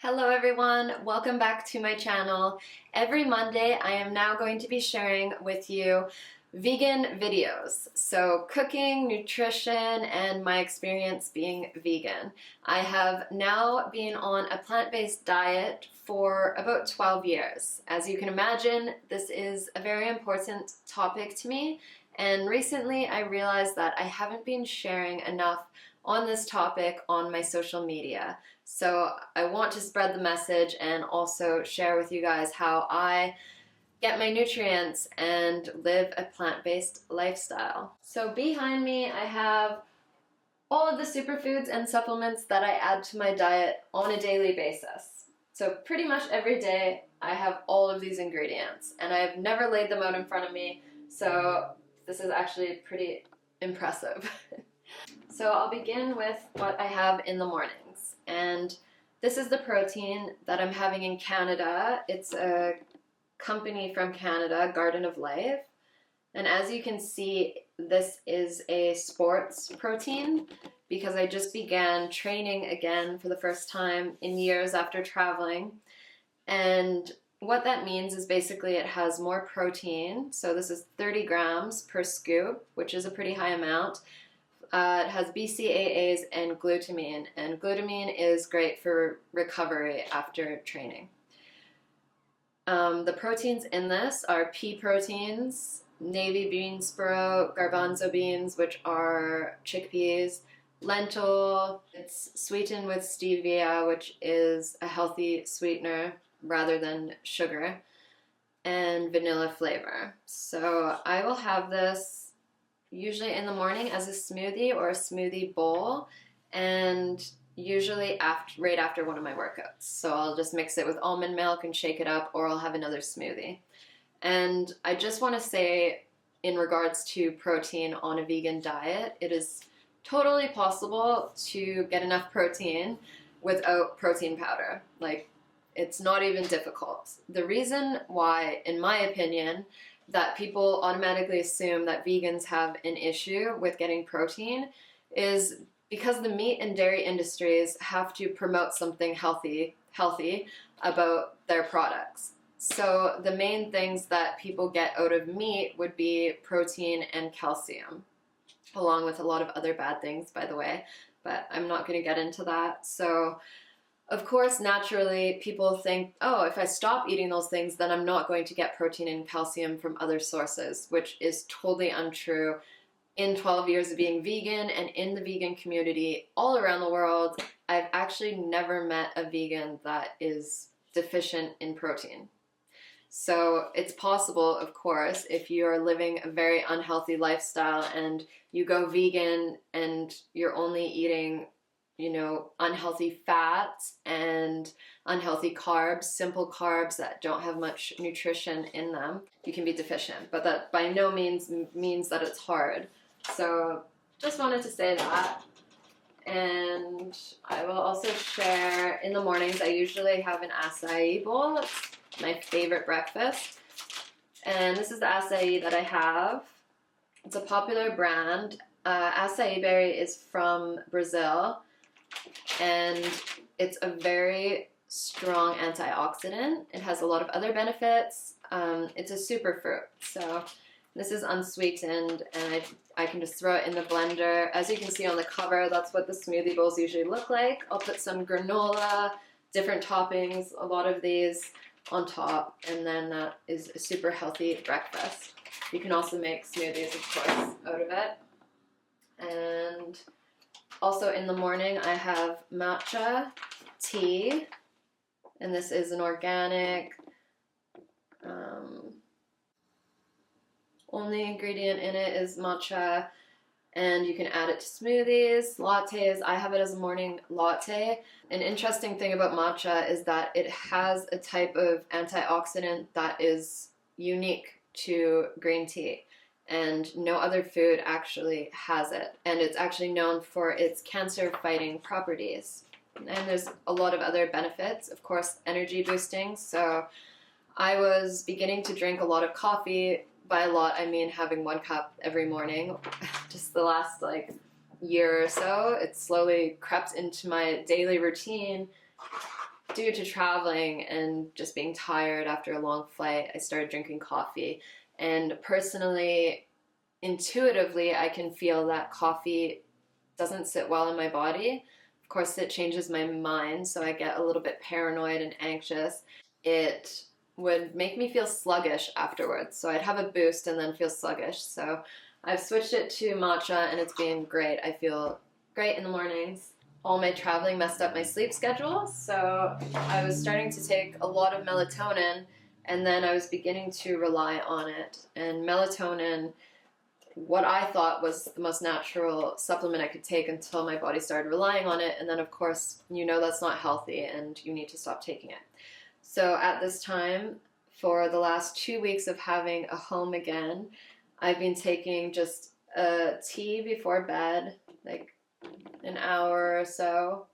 Hello everyone, welcome back to my channel. Every Monday I am now going to be sharing with you vegan videos. So cooking, nutrition, and my experience being vegan. I have now been on a plant-based diet for about 12 years. As you can imagine, this is a very important topic to me, and recently I realized that I haven't been sharing enough on this topic on my social media. So I want to spread the message and also share with you guys how I get my nutrients and live a plant-based lifestyle. So behind me I have all of the superfoods and supplements that I add to my diet on a daily basis. So pretty much every day I have all of these ingredients, and I've never laid them out in front of me, so this is actually pretty impressive. So I'll begin with what I have in the mornings, and this is the protein that I'm having in Canada. It's a company from Canada, Garden of Life, and as you can see, this is a sports protein because I just began training again for the first time in years after traveling. And what that means is basically it has more protein, so this is 30 grams per scoop, which is a pretty high amount. It has BCAAs and glutamine is great for recovery after training. The proteins in this are pea proteins, navy bean sprout, garbanzo beans, which are chickpeas, lentil. It's sweetened with stevia, which is a healthy sweetener rather than sugar, and vanilla flavor. So I will have this usually in the morning as a smoothie or a smoothie bowl, and usually right after one of my workouts. So I'll just mix it with almond milk and shake it up, or I'll have another smoothie. And I just want to say, in regards to protein on a vegan diet, it is totally possible to get enough protein without protein powder. Like, it's not even difficult. The reason why, in my opinion, that people automatically assume that vegans have an issue with getting protein is because the meat and dairy industries have to promote something healthy about their products. So the main things that people get out of meat would be protein and calcium, along with a lot of other bad things, by the way, but I'm not going to get into that. So of course, naturally, people think, oh, if I stop eating those things, then I'm not going to get protein and calcium from other sources, which is totally untrue. In 12 years of being vegan and in the vegan community all around the world, I've actually never met a vegan that is deficient in protein. So it's possible, of course, if you're living a very unhealthy lifestyle and you go vegan and you're only eating unhealthy fats and unhealthy carbs, simple carbs that don't have much nutrition in them, you can be deficient. But that by no means means that it's hard. So just wanted to say that. And I will also share, in the mornings, I usually have an acai bowl. It's my favorite breakfast. And this is the acai that I have. It's a popular brand. Acai berry is from Brazil, and it's a very strong antioxidant. It has a lot of other benefits. It's a superfruit, so this is unsweetened, and I can just throw it in the blender. As you can see on the cover, that's what the smoothie bowls usually look like. I'll put some granola, different toppings, a lot of these on top, and then that is a super healthy breakfast. You can also make smoothies, of course, out of it. And also in the morning I have Matcha Tea, and this is an organic, only ingredient in it is matcha, and you can add it to smoothies, lattes. I have it as a morning latte. An interesting thing about matcha is that it has a type of antioxidant that is unique to green tea, and no other food actually has it, and it's actually known for its cancer-fighting properties. And there's a lot of other benefits, of course, energy boosting. So I was beginning to drink a lot of coffee. By a lot, I mean having 1 cup every morning. Just the last year or so, it slowly crept into my daily routine, due to traveling and just being tired after a long flight, I started drinking coffee. And personally, intuitively, I can feel that coffee doesn't sit well in my body. Of course, it changes my mind, so I get a little bit paranoid and anxious. It would make me feel sluggish afterwards. So I'd have a boost and then feel sluggish. So I've switched it to matcha, and it's been great. I feel great in the mornings. All my traveling messed up my sleep schedule, so I was starting to take a lot of melatonin, and then I was beginning to rely on it. And melatonin, what I thought was the most natural supplement I could take until my body started relying on it, and then of course you know that's not healthy and you need to stop taking it. So at this time, for the last 2 weeks of having a home again, I've been taking just a tea before bed, like an hour or so.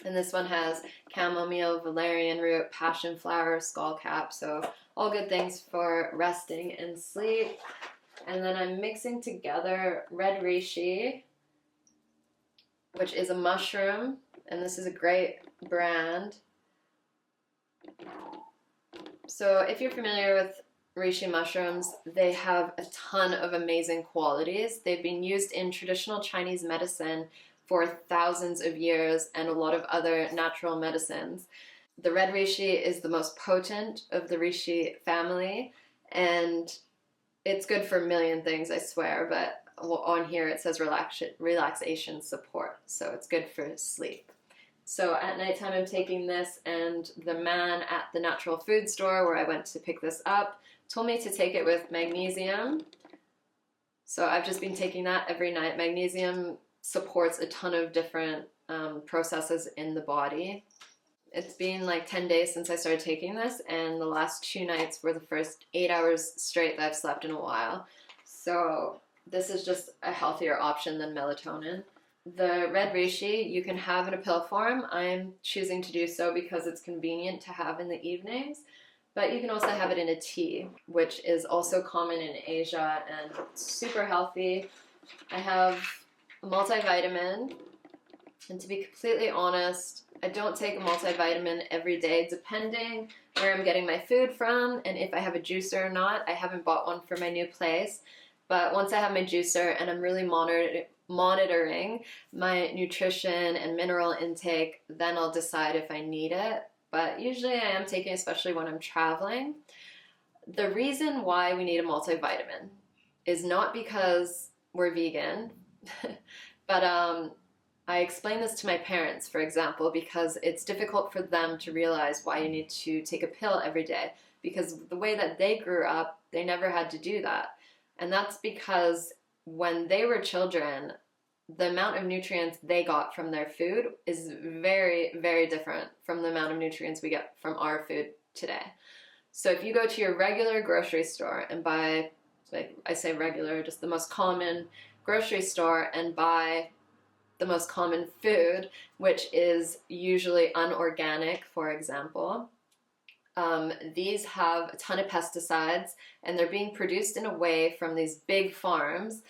And this one has chamomile, valerian root, passion flower, skullcap, so all good things for resting and sleep. And then I'm mixing together red reishi, which is a mushroom, and this is a great brand. So if you're familiar with reishi mushrooms, they have a ton of amazing qualities. They've been used in traditional Chinese medicine for thousands of years and a lot of other natural medicines. The red reishi is the most potent of the reishi family, and it's good for a million things, I swear, but on here it says relaxation support, so it's good for sleep. So at nighttime I'm taking this, and the man at the natural food store where I went to pick this up told me to take it with magnesium. So I've just been taking that every night. Magnesium supports a ton of different processes in the body. It's been like 10 days since I started taking this, and the last 2 nights were the first 8 hours straight that I've slept in a while. So this is just a healthier option than melatonin. The red reishi you can have in a pill form. I'm choosing to do so because it's convenient to have in the evenings. But you can also have it in a tea, which is also common in Asia and super healthy. I have a multivitamin, and to be completely honest, I don't take a multivitamin every day, depending where I'm getting my food from and if I have a juicer or not. I haven't bought one for my new place, but once I have my juicer and I'm really monitoring my nutrition and mineral intake, then I'll decide if I need it. But usually I am taking, especially when I'm traveling. The reason why we need a multivitamin is not because we're vegan, but I explain this to my parents, for example, because it's difficult for them to realize why you need to take a pill every day, because the way that they grew up, they never had to do that. And that's because when they were children, the amount of nutrients they got from their food is very, very different from the amount of nutrients we get from our food today. So if you go to your regular grocery store and buy, like I say regular, just the most common grocery store, and buy the most common food, which is usually unorganic, for example, these have a ton of pesticides, and they're being produced in a way from these big farms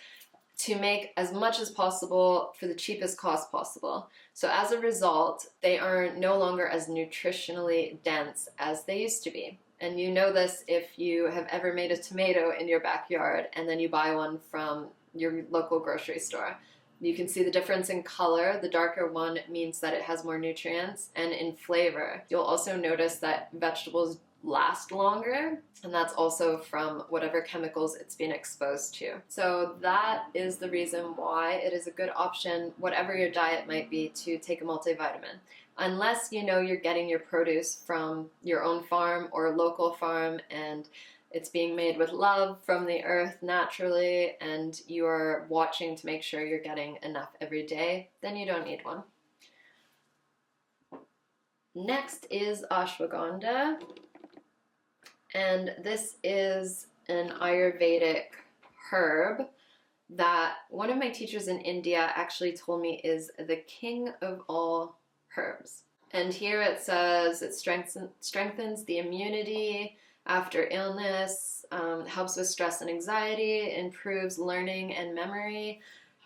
to make as much as possible for the cheapest cost possible. So as a result, they are no longer as nutritionally dense as they used to be. And you know this if you have ever made a tomato in your backyard and then you buy one from your local grocery store. You can see the difference in color. The darker one means that it has more nutrients, and in flavor. You'll also notice that vegetables last longer, and that's also from whatever chemicals it's been exposed to. So that is the reason why it is a good option, whatever your diet might be, to take a multivitamin. Unless you know you're getting your produce from your own farm or a local farm, and it's being made with love from the earth naturally, and you are watching to make sure you're getting enough every day, then you don't need one. Next is ashwagandha. And this is an Ayurvedic herb that one of my teachers in India actually told me is the king of all herbs. And here it says it strengthens the immunity after illness, helps with stress and anxiety, improves learning and memory.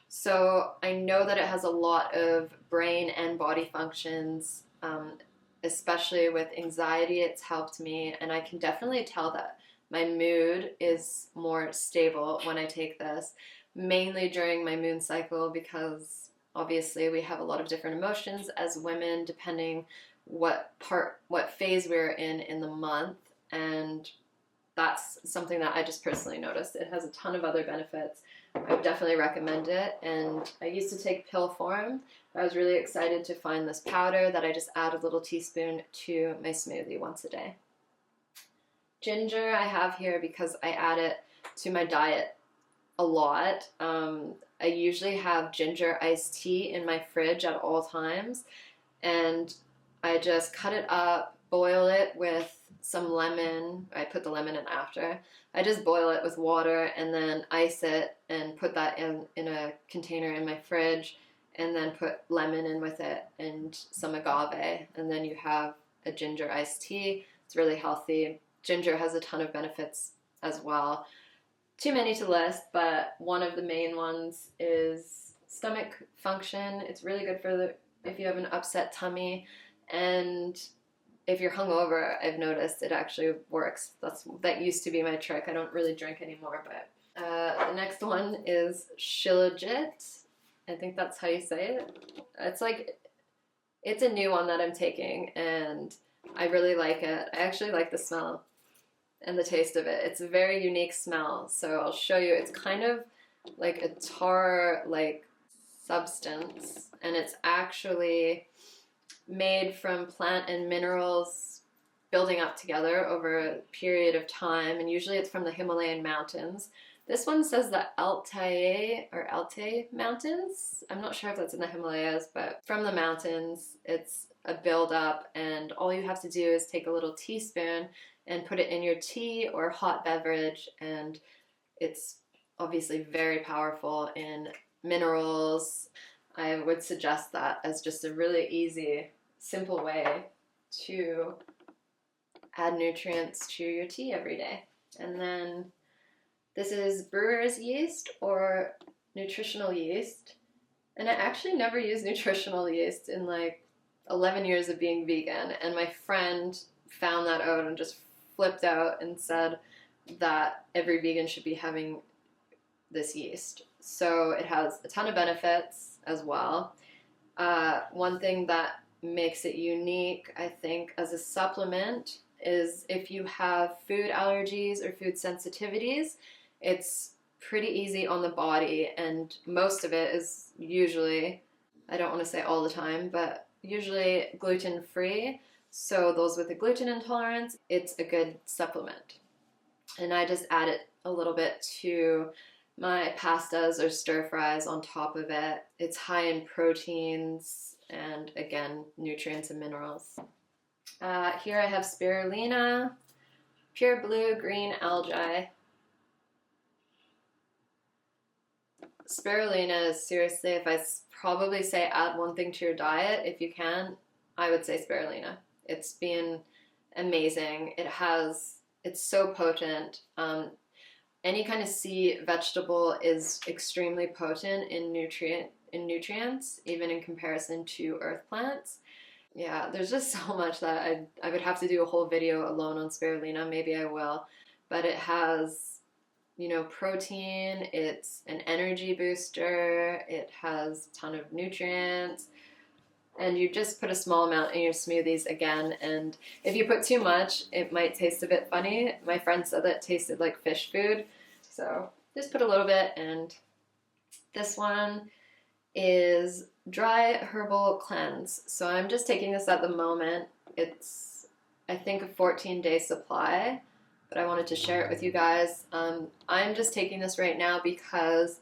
So I know that it has a lot of brain and body functions, especially with anxiety, it's helped me, and I can definitely tell that my mood is more stable when I take this, mainly during my moon cycle, because obviously we have a lot of different emotions as women depending what phase we're in the month, and that's something that I just personally noticed. It has a ton of other benefits. I would definitely recommend it. And I used to take pill form. I was really excited to find this powder that I just add a little teaspoon to my smoothie once a day. Ginger I have here because I add it to my diet a lot. I usually have ginger iced tea in my fridge at all times, and I just cut it up, boil it with some lemon. I put the lemon in after. I just boil it with water and then ice it and put that in a container in my fridge, and then put lemon in with it and some agave, and then you have a ginger iced tea. It's really healthy. Ginger has a ton of benefits as well. Too many to list, but one of the main ones is stomach function. It's really good for if you have an upset tummy, and if you're hungover, I've noticed it actually works. That used to be my trick. I don't really drink anymore, but the next one is Shilajit. I think that's how you say it. It's a new one that I'm taking, and I really like it. I actually like the smell and the taste of it. It's a very unique smell, so I'll show you. It's kind of like a tar-like substance, and it's actually made from plant and minerals building up together over a period of time, and usually it's from the Himalayan mountains. This one says the Altai mountains. I'm not sure if that's in the Himalayas, but from the mountains, it's a build-up, and all you have to do is take a little teaspoon and put it in your tea or hot beverage, and it's obviously very powerful in minerals. I would suggest that as just a really easy, simple way to add nutrients to your tea every day. And then this is Brewers Yeast or nutritional yeast. And I actually never used nutritional yeast in like 11 years of being vegan. And my friend found that out and just flipped out and said that every vegan should be having this yeast. So it has a ton of benefits as well. One thing that makes it unique, I think, as a supplement is if you have food allergies or food sensitivities, it's pretty easy on the body, and most of it is usually, I don't want to say all the time, but usually gluten-free. So those with a gluten intolerance, it's a good supplement. And I just add it a little bit to my pastas or stir fries on top of it. It's high in proteins and, again, nutrients and minerals. Here I have Spirulina, pure blue-green algae. Spirulina is seriously, if I probably say add one thing to your diet, if you can, I would say Spirulina. It's been amazing. It's so potent. Any kind of sea vegetable is extremely potent in nutrients, even in comparison to earth plants. Yeah, there's just so much that I would have to do a whole video alone on Spirulina. Maybe I will. But it has, protein. It's an energy booster. It has a ton of nutrients. And you just put a small amount in your smoothies again, and if you put too much, it might taste a bit funny. My friend said that it tasted like fish food, so just put a little bit. And this one is Dry Herbal Cleanse. So I'm just taking this at the moment. It's, I think, a 14-day supply, but I wanted to share it with you guys. I'm just taking this right now because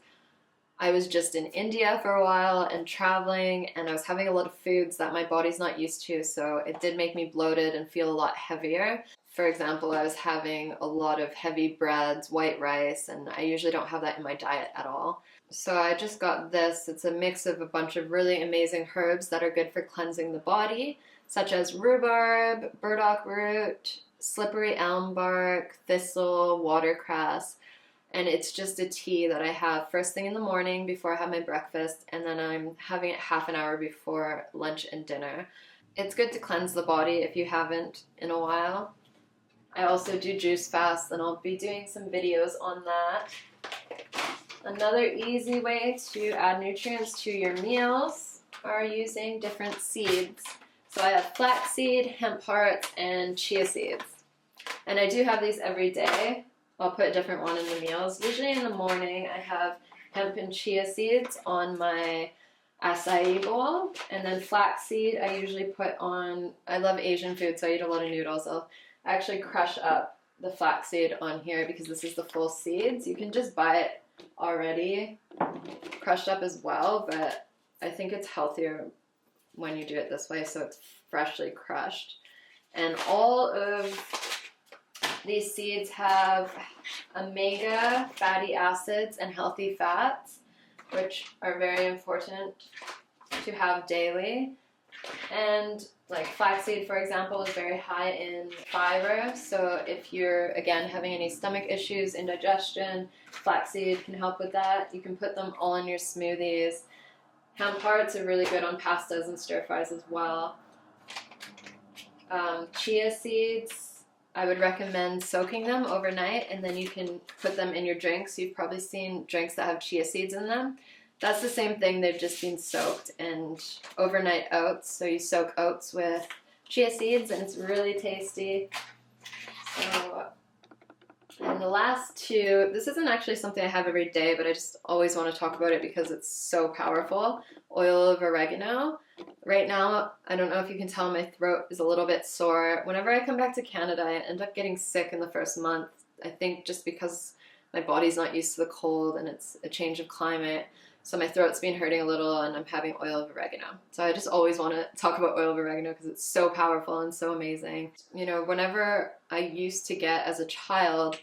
I was just in India for a while and traveling, and I was having a lot of foods that my body's not used to, so it did make me bloated and feel a lot heavier. For example, I was having a lot of heavy breads, white rice, and I usually don't have that in my diet at all. So I just got this. It's a mix of a bunch of really amazing herbs that are good for cleansing the body, such as rhubarb, burdock root, slippery elm bark, thistle, watercress. And it's just a tea that I have first thing in the morning before I have my breakfast, and then I'm having it half an hour before lunch and dinner. It's good to cleanse the body if you haven't in a while. I also do juice fasts, and I'll be doing some videos on that. Another easy way to add nutrients to your meals are using different seeds. So I have flax seed, hemp hearts, and chia seeds. And I do have these every day. I'll put a different one in the meals. Usually in the morning I have hemp and chia seeds on my acai bowl, and then flax seed I usually put on, I love Asian food, so I eat a lot of noodles. I'll actually crush up the flax seed on here because this is the full seeds. You can just buy it already crushed up as well, but I think it's healthier when you do it this way, so it's freshly crushed. And all of these seeds have omega fatty acids and healthy fats, which are very important to have daily. And like flaxseed, for example, is very high in fiber. So if you're, again, having any stomach issues, indigestion, flaxseed can help with that. You can put them all in your smoothies. Hemp hearts are really good on pastas and stir fries as well. Chia seeds, I would recommend soaking them overnight, and then you can put them in your drinks. You've probably seen drinks that have chia seeds in them. That's the same thing, they've just been soaked. And overnight oats, so you soak oats with chia seeds and it's really tasty. So, and the last two, this isn't actually something I have every day, but I just always want to talk about it because it's so powerful. Oil of oregano. Right now, I don't know if you can tell, my throat is a little bit sore. Whenever I come back to Canada, I end up getting sick in the first month. I think just because my body's not used to the cold and it's a change of climate. So my throat's been hurting a little and I'm having oil of oregano. So I just always want to talk about oil of oregano because it's so powerful and so amazing. You know, whenever I used to get, as a child,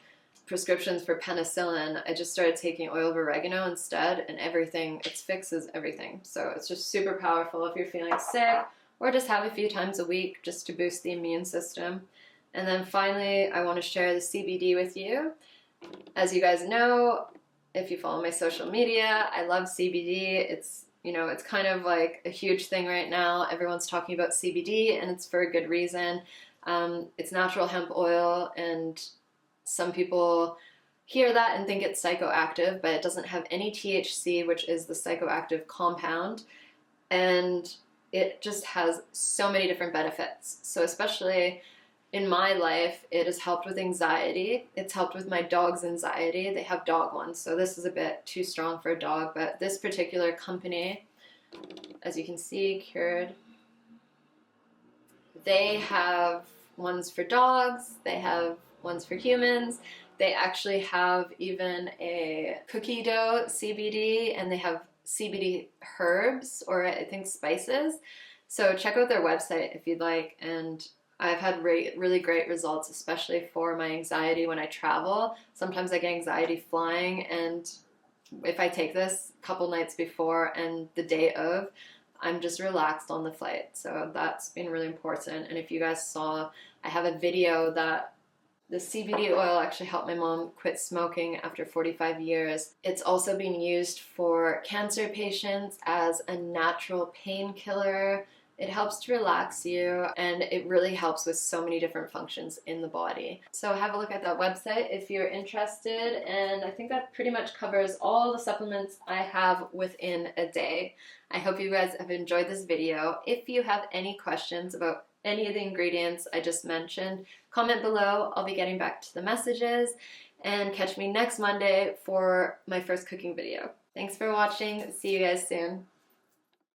prescriptions for penicillin, I just started taking oil of oregano instead, and everything, it fixes everything. So it's just super powerful if you're feeling sick, or just have a few times a week just to boost the immune system. And then finally, I want to share the CBD with you. As you guys know, if you follow my social media, I love CBD. It's, you know, it's kind of like a huge thing right now. Everyone's talking about CBD, and it's for a good reason. It's natural hemp oil, and some people hear that and think it's psychoactive, but it doesn't have any THC, which is the psychoactive compound, and it just has so many different benefits. So especially in my life, it has helped with anxiety. It's helped with my dog's anxiety. They have dog ones, so this is a bit too strong for a dog, but this particular company, as you can see, Cured, they have ones for dogs, they have ones for humans. They actually have even a cookie dough CBD, and they have CBD herbs, or I think spices. So check out their website if you'd like. And I've had really great results, especially for my anxiety when I travel. Sometimes I get anxiety flying, and if I take this a couple nights before and the day of, I'm just relaxed on the flight. So that's been really important. And if you guys saw, I have a video that the CBD oil actually helped my mom quit smoking after 45 years. It's also being used for cancer patients as a natural painkiller. It helps to relax you, and it really helps with so many different functions in the body. So have a look at that website if you're interested, and I think that pretty much covers all the supplements I have within a day. I hope you guys have enjoyed this video. If you have any questions about any of the ingredients I just mentioned, comment below. I'll be getting back to the messages, and catch me next Monday for my first cooking video. Thanks for watching. See you guys soon.